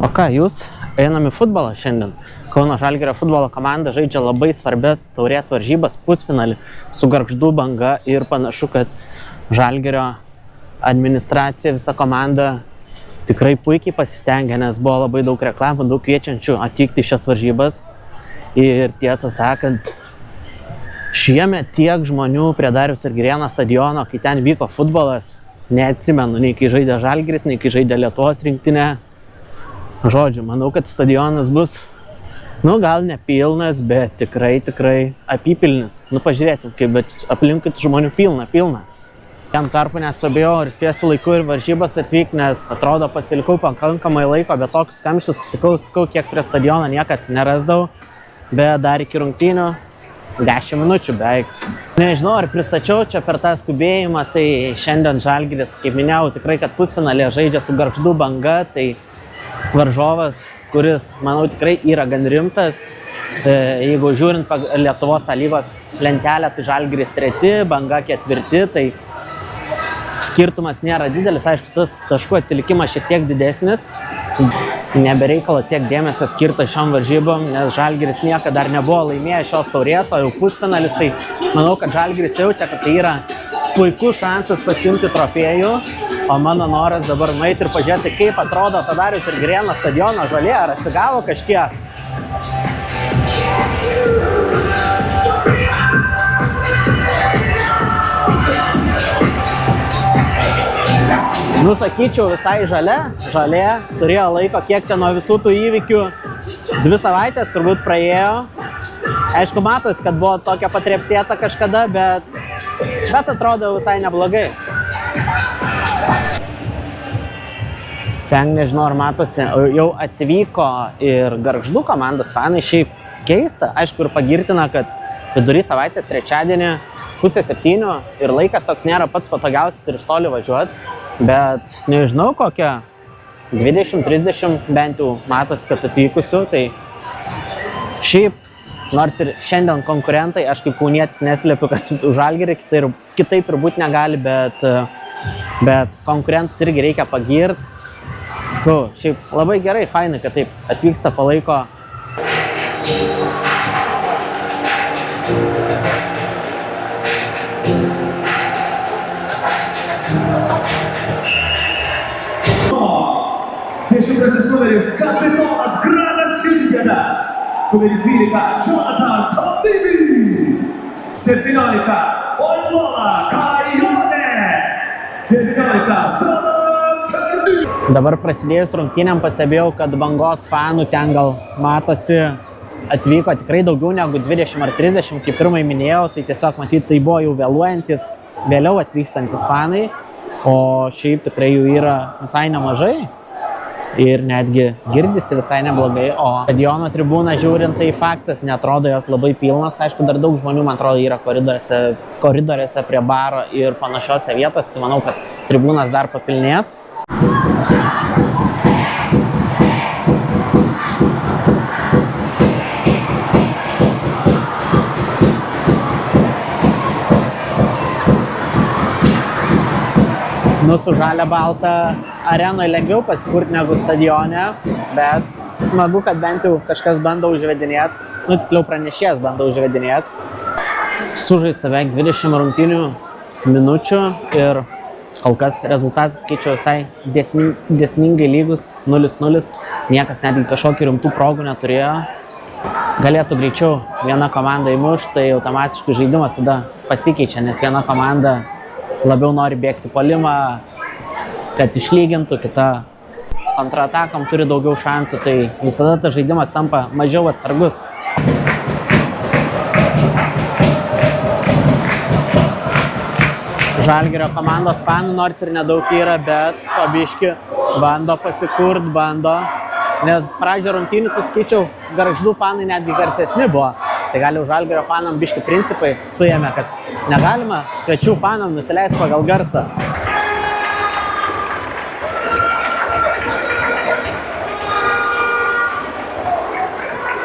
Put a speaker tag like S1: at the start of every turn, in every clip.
S1: O ką, jūs einam į futbolą šiandien? Kauno Žalgirio futbolo komanda žaidžia labai svarbias taurės varžybas pusfinalį su Gargždų Banga ir panašu, kad Žalgirio administracija, visa komanda tikrai puikiai pasistengė, nes buvo labai daug reklamų, daug kviečiančių atvykti į šias varžybas. Ir tiesą sakant, šiemet tiek žmonių prie Dariaus ir Girėno stadiono, kai ten vyko futbolas, neatsimenu, nei kai žaidė Žalgiris, nei kai žaidė Lietuvos rinktinė. Žodžiu, manau, kad stadionas bus, gal nepilnas, bet tikrai apypilnis. Pažiūrėsim, kaip, bet aplinkui žmonių pilna. Jam tarpu nesuabėjau ir spėsiu laiku ir varžybas atvykti, nes atrodo pasilikau pakankamai laiko, bet tokius kamščius sutikau, kiek prie stadiono niekad nerasdavau, bet dar iki rungtynių 10 minučių beveik. Nežinau, ar pristačiau čia per tą skubėjimą, tai šiandien Žalgiris, kaip minėjau, tikrai, kad pusfinalėje žaidžia su Gargždų Banga, tai varžovas, kuris, manau, tikrai yra gan rimtas. Jeigu žiūrint Lietuvos lygos lentelę, tai Žalgiris 3, Banga 4, tai skirtumas nėra didelis, aišku, tas taškų atsilikimas šiek tiek didesnis. Nebereikalo tiek dėmesio skirta šiom varžybom, nes Žalgiris niekada dar nebuvo laimėjęs šios taurės, o jau pusfinalis, tai manau, kad Žalgiris jaučia, kad tai yra puikus šansas pasiimti trofėjų, o mano noras dabar nueiti ir pažiūrėti, kaip atrodo Dariaus ir Girėno stadiono žolė, ar atsigavo kažkiek. Sakyčiau, visai žalė, turėjo laiko, kiek čia nuo visų tų įvykių, 2 savaitės turbūt praėjo. Aišku, matos, kad buvo tokia patrepsėta kažkada, bet atrodo visai neblogai. Ten, nežinau, ar matosi, jau atvyko ir Gargždų komandos fanai, šiaip keista. Aišku, ir pagirtina, kad vidury savaitės trečiadienį 6:30 ir laikas toks nėra pats patogiausias ir iš toli važiuoti. Bet nežinau, kokia 20-30 bent jau matosi, kad atvykusiu, tai šiaip, nors ir šiandien konkurentai, aš kaip kaunietis neslėpiu, kad už Žalgirį kitaip ir būt negali, bet konkurentus irgi reikia pagirti. Skau, šiaip labai gerai, fainai, kad taip atvyksta, palaiko.
S2: Dešimtasis numeris kapitonas Granas Hilgedas, numeris 12 Jonathan Tondini, 17 Olmola Kajonė, 19 Donas Černy.
S1: Dabar prasidėjus rungtynėm pastebėjau, kad Bangos fanų ten gal matosi atvyko tikrai daugiau negu 20 ar 30, kaip pirmai minėjau, tai tiesiog matyti, tai buvo jau vėluojantis, vėliau atvykstantis fanai, o šiaip tikrai jų yra visai nemažai. Ir netgi girdisi visai neblogai, o stadiono tribūną žiūrint, tai faktas, netrodo jos labai pilnas. Aišku, dar daug žmonių, man atrodo, yra koridoriuose prie baro ir panašiose vietose, tai manau, kad tribūnas dar papilnės. Su žalia balta arenoje lengviau pasikurti negu stadione, bet smagu, kad bent jau kažkas bando užvedinėti, tiksliau pranešėjas bando užvedinėti. Sužaista beveik 20 rungtynių minučių ir kol kas rezultatas skaičiau visai dėsningai lygus, 0-0, niekas netgi kažkokių rimtų progų neturėjo. Galėtų greičiau viena komanda įmuš, tai automatiškai žaidimas tada pasikeičia, nes viena komanda labiau nori bėgti puolimą, kad išlygintų, kita kontratakom turi daugiau šansų, tai visada tas žaidimas tampa mažiau atsargus. Žalgirio komandos fanų nors ir nedaug yra, bet po biškį bando pasikurt, nes pradžio rungtynių, tai skaičiau, Gargždų fanai netgi garsesni buvo. Tai gali už Žalgirio fanam biški principai suėmė, kad negalima svečių fanam nusileisti pagal garsą.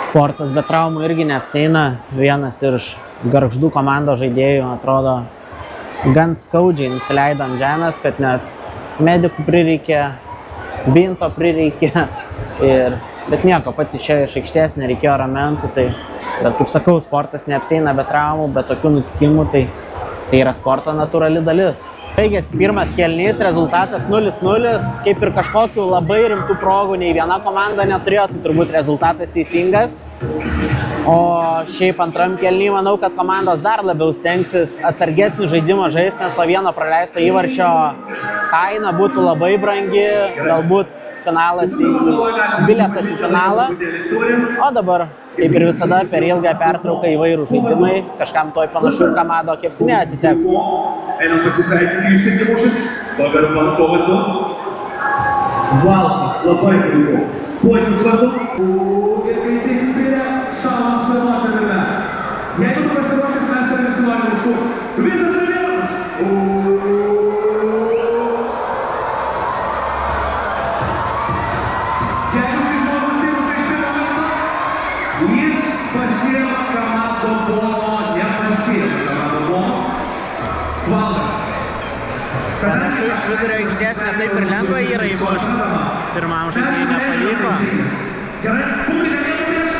S1: Sportas be traumų irgi neapsieina. Vienas iš Gargždų komandos žaidėjų, atrodo, gan skaudžiai nusileido ant žemės, kad net medikų prireikė, binto prireikė. Bet nieko, pats išėjo iš aikštės, nereikėjo ramentų, tai, bet kaip sakau, sportas neapsieina be traumų, be tokių nutikimų, tai yra sporto natūrali dalis. Baigėsi pirmas kėlinys, rezultatas 0-0, kaip ir kažkokių labai rimtų progų nei viena komanda neturėjo, tai turbūt rezultatas teisingas. O šiaip antram kėlinį manau, kad komandos dar labiau stengsis atsargesnį žaidimą žaisti, nes to vieno praleisto įvarčio kaina būtų labai brangi, galbūt finalas bilietas į finalą. O dabar, kaip ir visada, per ilgą pertrauką įvairių žaidimai, kažkam toj panašu ir Kamado kepsnė atiteks.
S2: Einam pasisveikinti jūs irgi mūšit, pagarba kovardu. Valda, labai puiku. Kuo jūs vardu? Ir kai tik spėlė, šaunam su emocijom ir mes. Jeigu tu pasiruošęs, mes dar visi norim užkurti. Visas stadionas! Jeigu šis žmogus įmuša iš pirmo karto, jis pasiema Kamado bono, nepasiema Kamado bono. Valda.
S1: Panašu, iš vidurio aikštės ne taip ir lengva yra įmušti. Pirmam žaidėjui nepavyko.
S2: Gerai, publika vienu prieš.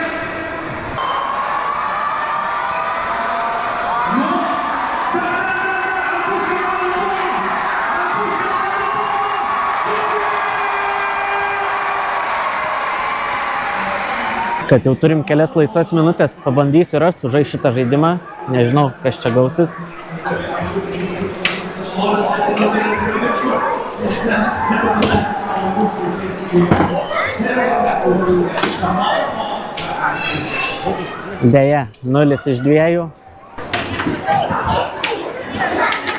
S1: Kad jau turim kelias laisvas minutės, pabandysiu ir aš sužaisti šitą žaidimą. Nežinau, kas čia gausis. Deja, 0 iš 2.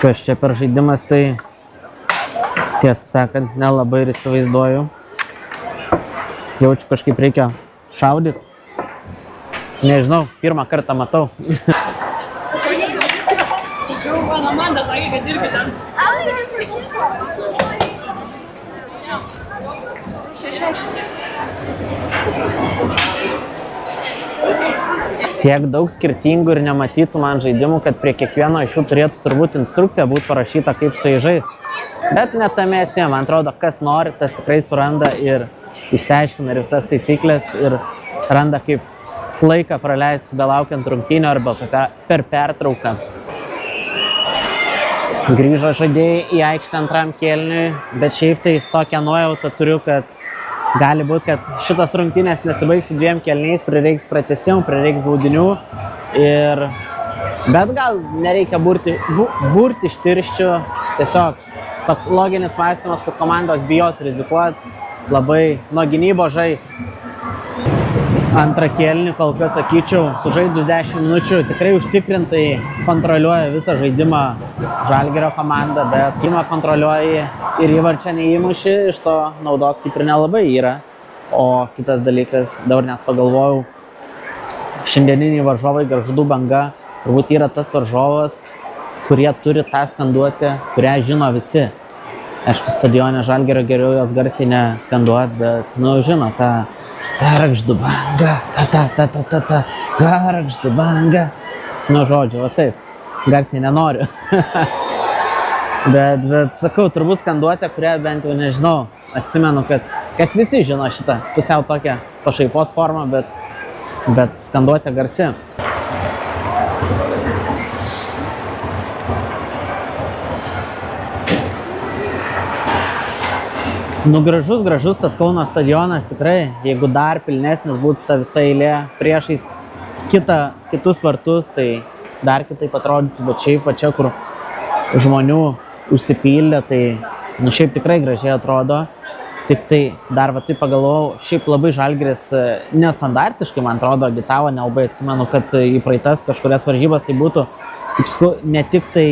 S1: Kas čia per žaidimas, tai tiesą sakant, nelabai ir įsivaizduoju. Jaučiu, kažkaip reikia šaudyti. Nežinau, pirmą kartą matau. Tiek daug skirtingų ir nematytų man žaidimų, kad prie kiekvieno iš jų turėtų turbūt instrukcija būti parašyta, kaip su jais žaisti. Bet net tame esmė, man atrodo, kas nori, tas tikrai suranda ir išsiaiškina ir visas taisyklės ir randa kaip laiką praleisti belaukiant rungtynių arba per pertrauką. Grįžo žaidėjai į aikštę antram kėliniui, bet šiaip tai tokią nuojautą turiu, kad gali būti, kad šitas rungtynės nesibaigs su 2 kėliniais, prireiks pratęsimų, prireiks baudinių. Bet gal nereikia burti iš tirščių, tiesiog toks loginis mąstymas, kad komandos bijos rizikuoti, labai nuo gynybos žais. Antrą kėlinį, kol kas sakyčiau, sužaidus 10 minučių tikrai užtikrintai kontroliuoja visą žaidimą Žalgirio komanda, bet žaidimą kontroliuoja ir įvarčio neįmuši, iš to naudos kaip ir nelabai yra. O kitas dalykas, dabar net pagalvojau, šiandieniniai varžovai Gargždų Banga turbūt yra tas varžovas, kurie turi tą skanduotę, kurią žino visi. Aišku, stadione Žalgirio geriau jos garsiai neskanduot, bet, žino tą Gargždų Banga, Gargždų Banga. Žodžiu, o taip, garsiai nenoriu. bet sakau, turbūt skanduotė, kurią bent jau nežinau, atsimenu, kad visi žino šitą pusiau tokią pašaipos formą, bet skanduotė garsi. Gražus tas Kauno stadionas tikrai, jeigu dar pilnesnis būtų ta visa eilė priešais kitus vartus, tai dar kitaip atrodytų, bet šiaip va čia, kur žmonių užsipildė, tai šiaip tikrai gražiai atrodo. Tik tai dar va taip pagalvojau, šiaip labai Žalgiris nestandartiškai, man atrodo, agitavo, nelabai atsimenu, kad į praeitas kažkurias varžybas tai būtų, ne tik tai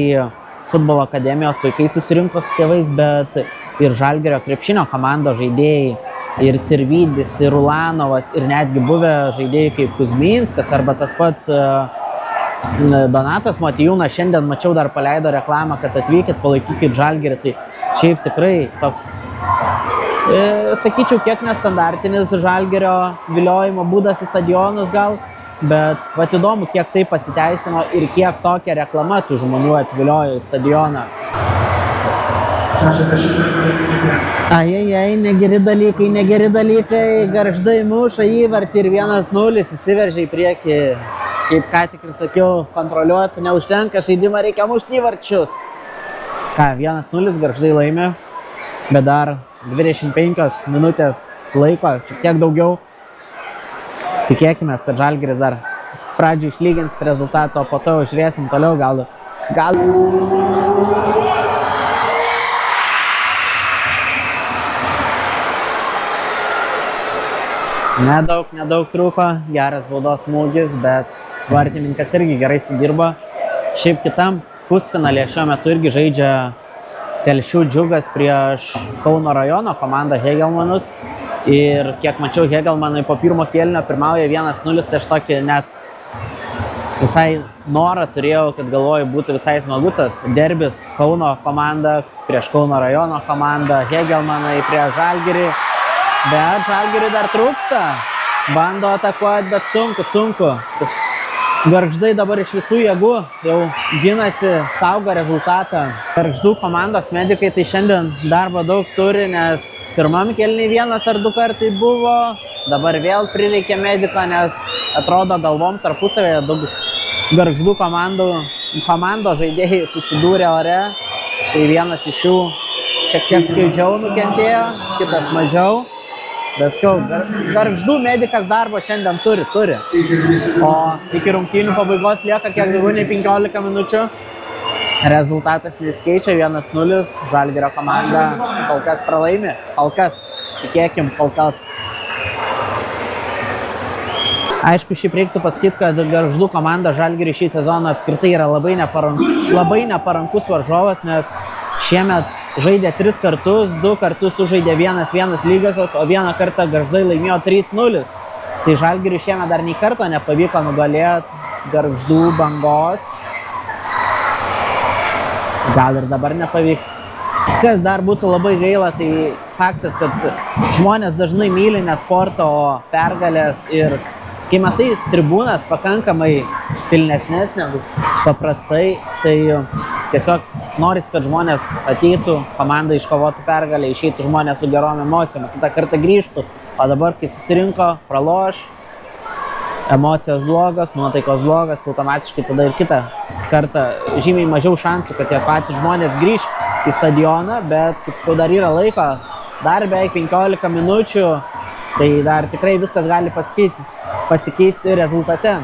S1: futbolo akademijos vaikai susirinko su tėvais, bet ir Žalgirio krepšinio komandos žaidėjai, ir Sirvydis, ir Ulanovas, ir netgi buvę žaidėjai kaip Kuzminskas, arba tas pats Donatas Motijūnas. Šiandien mačiau dar paleido reklamą, kad atvykit, palaikykit Žalgirį. Tai šiaip tikrai toks, sakyčiau, kiek nestandartinis Žalgirio viliojimo būdas į stadionus gal. Bet vat įdomu, kiek tai pasiteisino ir kiek tokia reklama tų žmonių atviliojo į stadioną.
S2: 60 minutė.
S1: Ai, negeri dalykai, Gargždai muša įvartį ir 1-0 įsiveržė į priekį. Kaip ką tik ir sakiau, kontroliuoti neužtenka, žaidimą reikia mušti įvarčius. Ką, 1-0 Gargždai laimė, bet dar 25 minutės laiko, šiek tiek daugiau. Tikėkime, kad Žalgiris dar pradžiai išlygins rezultatą, o po to žiūrėsim toliau gal. Nedaug trūko, geras baudos smūgis, bet vartininkas irgi gerai sudirbo. Šiaip kitam pusfinalėje šiuo metu irgi žaidžia Telšių Džiugas prieš Kauno rajono komandą Hegelmanus. Ir kiek mačiau, Hegelmanai po pirmo kėlinio pirmauja 1-0, tai aš tokį net visai norą turėjau, kad galvoju būtų visai smagu tas derbis Kauno komanda prieš Kauno rajono komandą, Hegelmanai prieš Žalgirį. Bet Žalgiriui dar trūksta, bando atakuoti, bet sunku. Gargždai dabar iš visų jėgų jau ginasi, saugo rezultatą. Gargždų komandos medikai tai šiandien darbo daug turi, nes pirmam kėliny 1 ar 2 kartai buvo, dabar vėl prireikė mediko, nes atrodo galvom tarpusavėje daug Gargždų komandos žaidėjai susidūrė ore, tai vienas iš jų šiek tiek skaudžiau nukentėjo, kitas mažiau. Bet skau, Gargždų medikas darbo šiandien turi. O iki rungtynių pabaigos lieka kiek daugiau nei 15 minučių. Rezultatas nesikeičia, 1-0, Žalgirio komanda kol kas pralaimi. Tikėkim, kol kas. Aišku, šiaip reiktų pasakyti, kad Gargždų komanda Žalgiriui šį sezoną apskritai yra labai neparankus varžovas, nes šiemet žaidė 3 kartus, 2 kartus sužaidė 1-1 lygiosios, o 1 kartą Gargždai laimėjo 3-0. Tai Žalgiriui šiemet dar nei karto nepavyko nugalėti Gargždų Bangos. Gal ir dabar nepavyks. Kas dar būtų labai gaila, tai faktas, kad žmonės dažnai myli ne sportą, o pergalės. Ir kai matai tribūnas pakankamai pilnesnės negu paprastai, tai tiesiog norisi, kad žmonės ateitų, komanda iškovotų pergalę, išeitų žmonės su gerom emocijom, kitą kartą grįžtų. O dabar, kai susirinko, praloš, emocijos blogas, nuotaikos blogas, automatiškai tada ir kitą kartą žymiai mažiau šansų, kad tie patys žmonės grįž į stadioną, bet kaip sakau, dar yra laiko, dar beveik 15 minučių, tai dar tikrai viskas gali pasikeisti rezultate.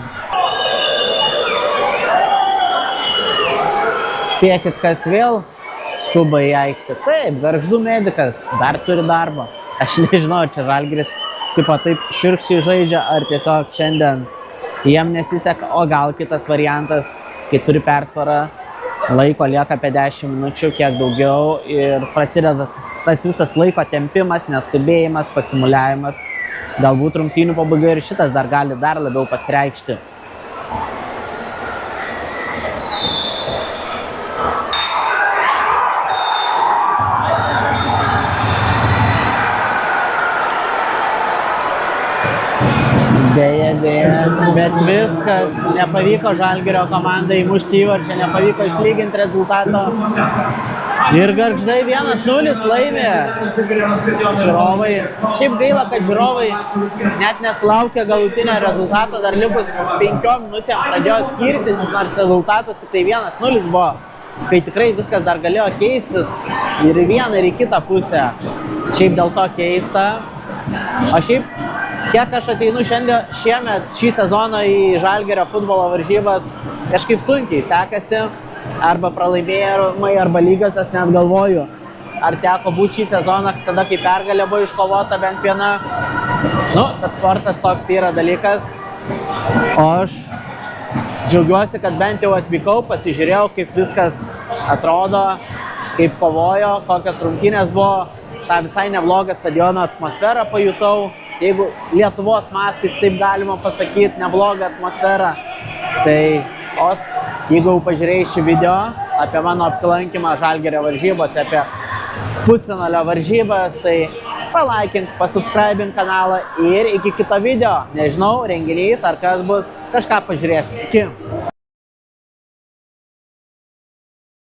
S1: Spėkit, kas vėl skuba į aikštę. Taip, Gargždų medikas dar turi darbą. Aš nežinau, ar čia Žalgiris taip šiurkščiai žaidžia, ar tiesiog šiandien jiem nesiseka, o gal kitas variantas, kai turi persvarą, laiko lieka apie 10 minučių, kiek daugiau ir prasideda tas visas laiko tempimas, neskubėjimas, pasimuliavimas. Galbūt rungtynių pabaiga ir šitas dar gali dar labiau pasireikšti. Deja, bet viskas, nepavyko Žalgirio komandai mušti įvarčio, nepavyko išlyginti rezultato. Ir Gargždai 1-0 laimė. Žiūrovai, šiaip gaila, kad žiūrovai net nesulaukė galutinio rezultato, dar likus 5 minutėm pradėjo skirstytis, nors rezultatas tik tai 1-0 buvo, kai tikrai viskas dar galėjo keistis ir į vieną ir į kitą pusę. Šiaip dėl to keista. O šiaip, kiek aš ateinu šiemet šį sezoną į Žalgirio futbolo varžybas, kažkaip sunkiai sekasi, arba pralaimėjimai, arba lygios, aš net galvoju, ar teko būti šį sezoną, tada kai pergalė buvo iškovota bent viena. Bet sportas toks yra dalykas. O aš džiaugiuosi, kad bent jau atvykau, pasižiūrėjau, kaip viskas atrodo, kaip kovojo, kokios rungtynės buvo. tą visai neblogą stadiono atmosferą pajutau. Jeigu Lietuvos mastais taip galima pasakyti, neblogą atmosferą. Tai, jeigu jau pažiūrėjai šį video apie mano apsilankymą Žalgirio varžybose, apie pusfinalio varžybas, tai palaikink, pasubscribink kanalą ir iki kito video. Nežinau, renginys ar kas bus, kažką pažiūrėsim. Iki.